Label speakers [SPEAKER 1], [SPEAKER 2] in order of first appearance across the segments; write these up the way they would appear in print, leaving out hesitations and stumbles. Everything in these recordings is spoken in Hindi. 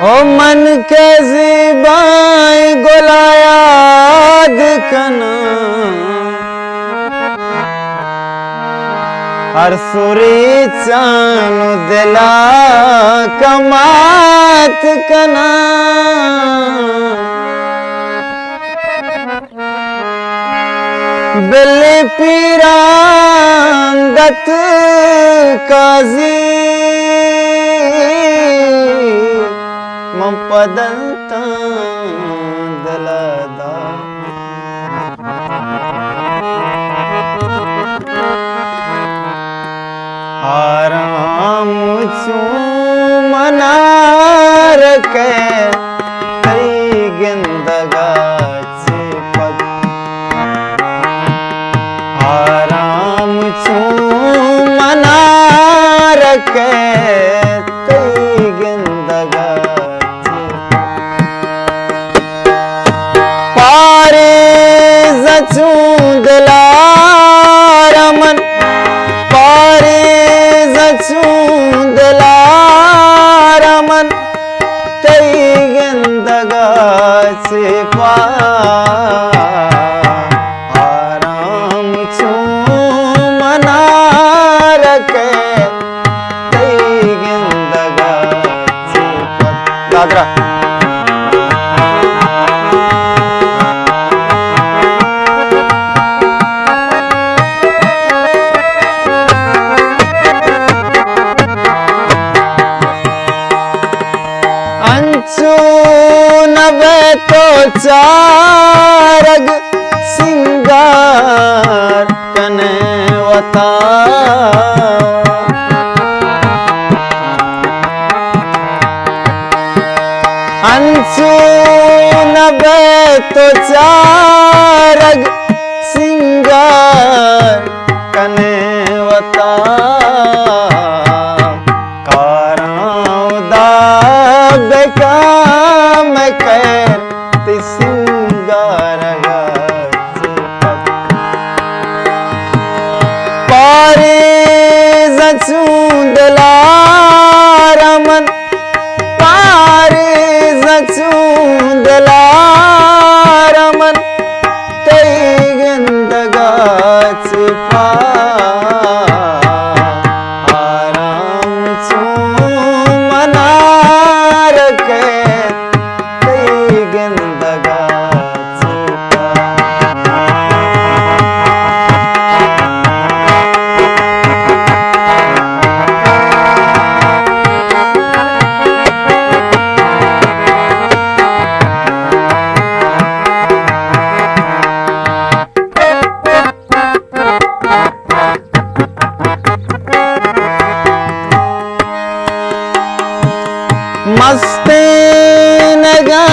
[SPEAKER 1] ओ मन के ज़िबाई गुलायाद कना हर सुरी चानु दिला कमात कना बिल्ली पीरांगत काजी पदंता दलदा आराम चू मनार के कई गिंदगा पद आराम चू मनार के चूंदलारमन पारे चूंदलारमन तई गंदगा से पा आराम चू मनार के तई गंदगा से दादरा तो चारग सिंगार कने वता अंशु नबे तो चारग सिंगार कने वता काराउदा बेकाम कर सिंगारगा पारे चूंदलारमन पारे चूंदलारमन तई गंदगा पा आराम चू मनार के तई गंदगा मस्ती नगा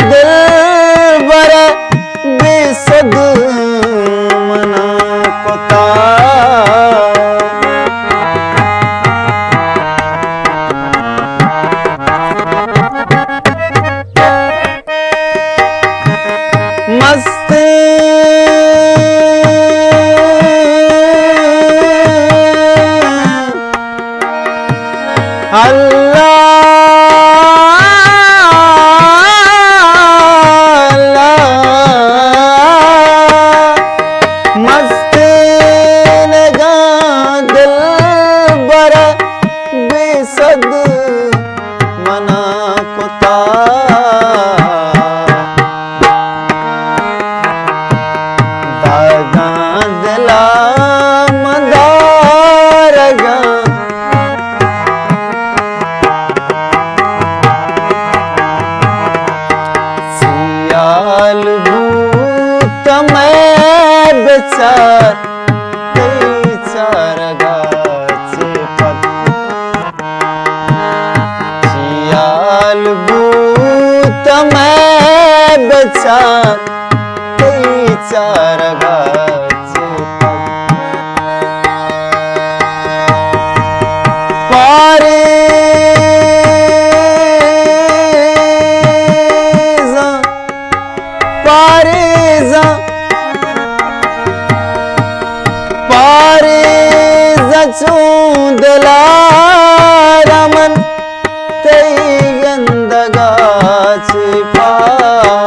[SPEAKER 1] दिल बर बेसद मना कोता मस्ती अल्लाह बेसद मना कोता दागा दिला मदारगा सियाल भूत मैं बेचार कई चारगा भूत मैं बेचार कई चारगा पारे चूंदलारमन तई गंदा गा